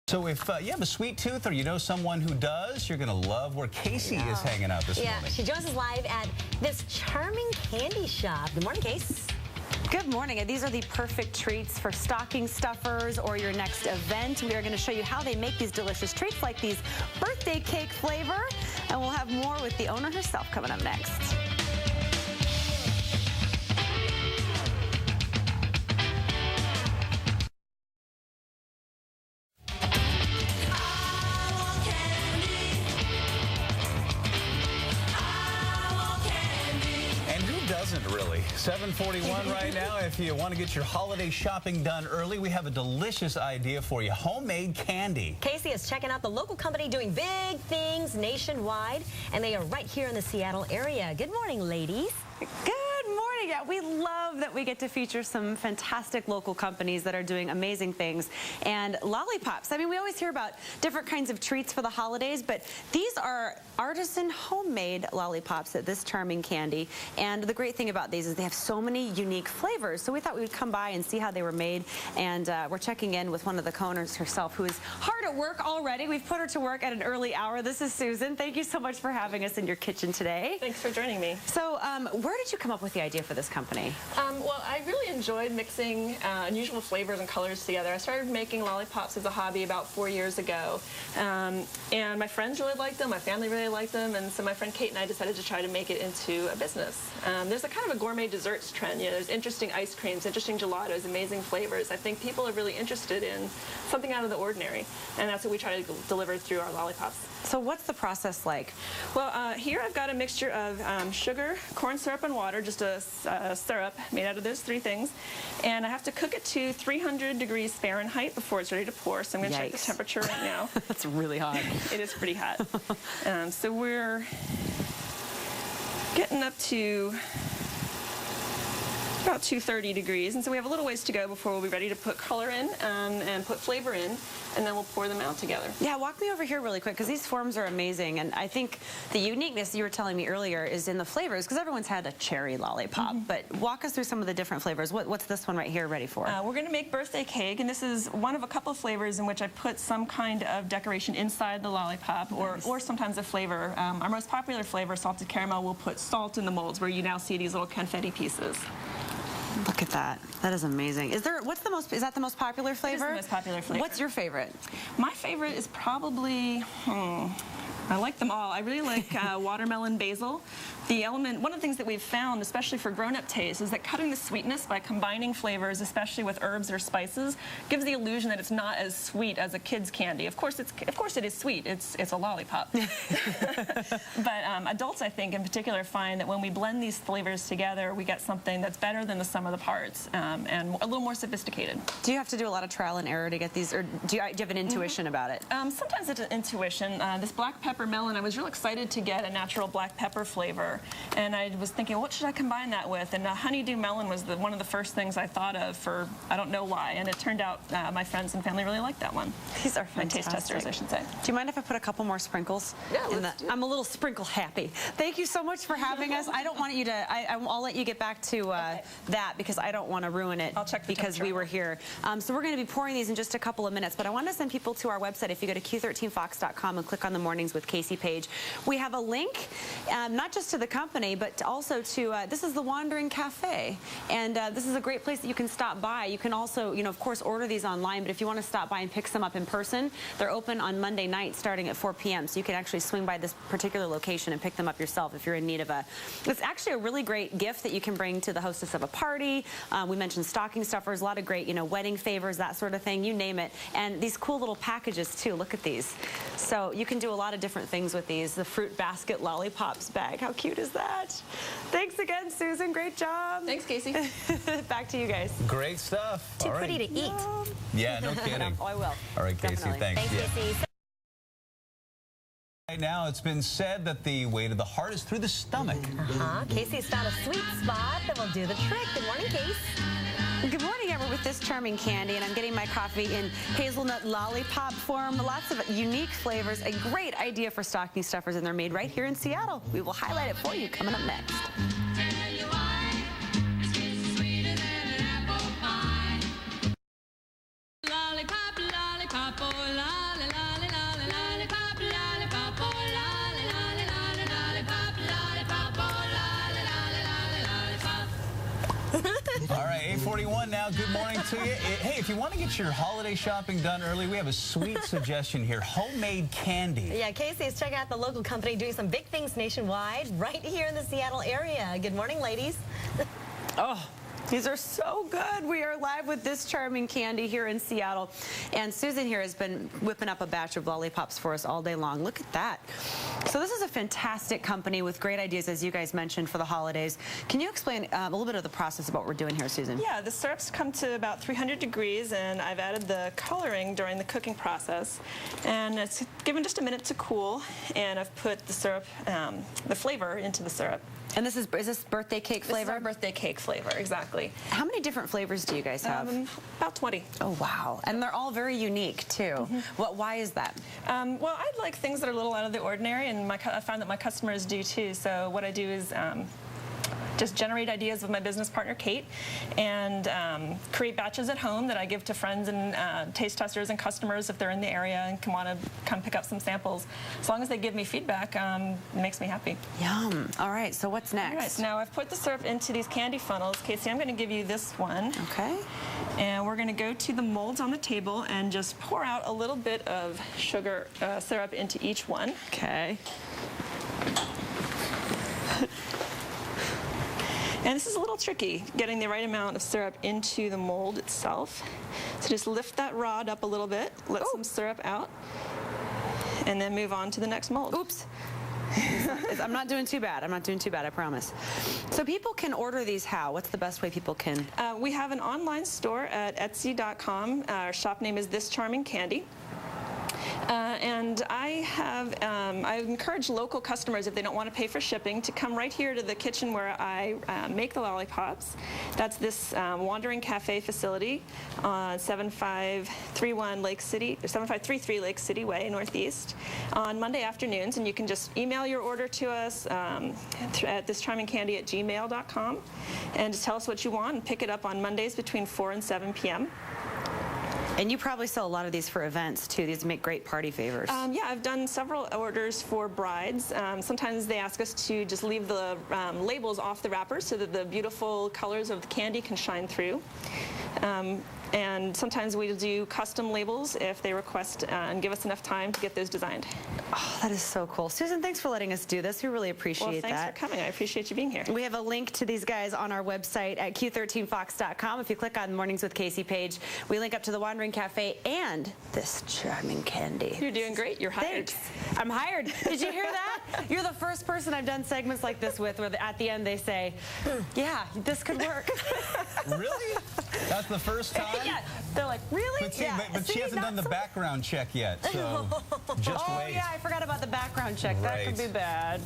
So if you have a sweet tooth or you know someone who does, you're going to love where Kaci is hanging out this morning. Yeah, she joins us live at this charming candy shop. Good morning, Kaci. Good morning. And these are the perfect treats for stocking stuffers or your next event. We are going to show you how they make these delicious treats like these birthday cake flavor. And we'll have more with the owner herself coming up next. Doesn't really. 7:41 right now. If you want to get your holiday shopping done early, we have a delicious idea for you. Homemade candy. Kaci is checking out the local company doing big things nationwide, and they are right here in the Seattle area. Good morning, ladies. Good morning. Yeah, we love that we get to feature some fantastic local companies that are doing amazing things. And lollipops. I mean, we always hear about different kinds of treats for the holidays, but these are artisan homemade lollipops at ThisCharmingCandy. And the great thing about these is they have so many unique flavors. So we thought we would come by and see how they were made. And we're checking in with one of the co-owners herself, who is hard at work already. We've put her to work at an early hour. This is Susan. Thank you so much for having us in your kitchen today. Thanks for joining me. So where did you come up with the idea for this company? Well, I really enjoyed mixing unusual flavors and colors together. I started making lollipops as a hobby about 4 years ago, and my friends really liked them, my family really liked them, and so my friend Kate and I decided to try to make it into a business. There's a kind of a gourmet desserts trend. You know, there's interesting ice creams, interesting gelatos, amazing flavors. I think people are really interested in something out of the ordinary, and that's what we try to deliver through our lollipops. So what's the process like? Well, here I've got a mixture of sugar, corn syrup, and water, just a syrup made out of those three things. And I have to cook it to 300 degrees Fahrenheit before it's ready to pour. So I'm going to check the temperature right now. That's really hot. It is pretty hot. So we're getting up to about 230 degrees, and so we have a little ways to go before we'll be ready to put color in and put flavor in, and then we'll pour them out together. Yeah, walk me over here really quick, because these forms are amazing, and I think the uniqueness you were telling me earlier is in the flavors, because everyone's had a cherry lollipop, but walk us through some of the different flavors. What's this one right here ready for? We're going to make birthday cake, and this is one of a couple of flavors in which I put some kind of decoration inside the lollipop, or sometimes a flavor. Our most popular flavor, salted caramel, will put salt in the molds, where you now see these little confetti pieces. Look at that. That is amazing. Is that the most popular flavor? It is the most popular flavor. What's your favorite? My favorite is probably, I like them all. I really like watermelon basil. One of the things that we've found, especially for grown-up taste, is that cutting the sweetness by combining flavors, especially with herbs or spices, gives the illusion that it's not as sweet as a kid's candy. Of course it is sweet. It's a lollipop. But adults, I think, in particular, find that when we blend these flavors together, we get something that's better than the sum of the parts, and a little more sophisticated. Do you have to do a lot of trial and error to get these, or do you have an intuition about it? Sometimes it's an intuition. This black pepper melon, I was real excited to get a natural black pepper flavor. And I was thinking, what should I combine that with? And honeydew melon was one of the first things I thought of for, I don't know why. And it turned out my friends and family really liked that one. These are fantastic. My taste testers, I should say. Do you mind if I put a couple more sprinkles? Yeah, let's do it. I'm a little sprinkle happy. Thank you so much for having us. I don't want you to, I'll let you get back to that, because I don't want to ruin it. I'll check the because we were here. So we're going to be pouring these in just a couple of minutes, but I want to send people to our website. If you go to Q13fox.com and click on the Mornings with Kaci page, we have a link, not just to the company, but also to, this is the Wandering Cafe, and this is a great place that you can stop by. You can also, of course, order these online, but if you want to stop by and pick some up in person, they're open on Monday night starting at 4 p.m., so you can actually swing by this particular location and pick them up yourself if you're in need of it's actually a really great gift that you can bring to the hostess of a party. We mentioned stocking stuffers, a lot of great, wedding favors, that sort of thing, you name it, and these cool little packages, too. Look at these. So you can do a lot of different things with these. The fruit basket lollipops bag, how cute is that? Thanks again, Susan. Great job. Thanks, Kaci. Back to you guys. Great stuff. Too pretty to eat. Yeah, no kidding. Oh, I will. All right, Kaci, thanks. Thanks, Kaci. Right now, it's been said that the way to the heart is through the stomach. Kaci's found a sweet spot that will do the trick. Good morning, Kaci. Good morning, everyone, with ThisCharmingCandy, and I'm getting my coffee in hazelnut lollipop form. Lots of unique flavors, a great idea for stocking stuffers, and they're made right here in Seattle. We will highlight it for you coming up next. Lollipop, lollipop, oh, lollipop. 7:41 now. Good morning to you. Hey, if you want to get your holiday shopping done early, we have a sweet suggestion here. Homemade candy. Yeah, Kaci is checking out the local company doing some big things nationwide right here in the Seattle area. Good morning, ladies. Oh, these are so good. We are live with ThisCharmingCandy here in Seattle. And Susan here has been whipping up a batch of lollipops for us all day long. Look at that. So this is a fantastic company with great ideas, as you guys mentioned, for the holidays. Can you explain a little bit of the process of what we're doing here, Susan? Yeah, the syrups come to about 300 degrees, and I've added the coloring during the cooking process. And it's given just a minute to cool, and I've put the syrup, the flavor into the syrup. And is this birthday cake flavor? This is our birthday cake flavor, exactly. How many different flavors do you guys have? About 20. Oh, wow. And they're all very unique, too. Why is that? Well, I like things that are a little out of the ordinary, and I find that my customers do, too. So what I do is just generate ideas with my business partner, Kate, and create batches at home that I give to friends and taste testers and customers if they're in the area and want to come pick up some samples. As long as they give me feedback, it makes me happy. Yum. All right, so what's next? All right, so now I've put the syrup into these candy funnels. Kaci, I'm going to give you this one. Okay. And we're going to go to the molds on the table and just pour out a little bit of sugar syrup into each one. Okay. And this is a little tricky, getting the right amount of syrup into the mold itself. So just lift that rod up a little bit, let some syrup out, and then move on to the next mold. Oops. I'm not doing too bad. I'm not doing too bad, I promise. So people can order these how? What's the best way people can? We have an online store at Etsy.com. Our shop name is ThisCharmingCandy. And I encourage local customers, if they don't want to pay for shipping, to come right here to the kitchen where I make the lollipops. That's this Wandering Cafe facility on 7533 Lake City Way, Northeast, on Monday afternoons. And you can just email your order to us at ThisCharmingCandy@gmail.com and just tell us what you want and pick it up on Mondays between 4 and 7 p.m. And you probably sell a lot of these for events, too. These make great party favors. Yeah, I've done several orders for brides. Sometimes they ask us to just leave the labels off the wrappers so that the beautiful colors of the candy can shine through. And sometimes we do custom labels if they request and give us enough time to get those designed. Oh, that is so cool. Susan, thanks for letting us do this. We really appreciate that. Well, thanks for coming. I appreciate you being here. We have a link to these guys on our website at Q13Fox.com. If you click on the Mornings with Kaci page, we link up to the Wandering Cafe and ThisCharmingCandy. You're doing great. You're hired. Thanks. I'm hired. Did you hear that? You're the first person I've done segments like this with where at the end they say, yeah, this could work. Really? That's the first time? Yeah. They're like, really? But, see, yeah. but she hasn't done the background check yet, so just wait. Oh, yeah, I forgot about the background check. That could be bad.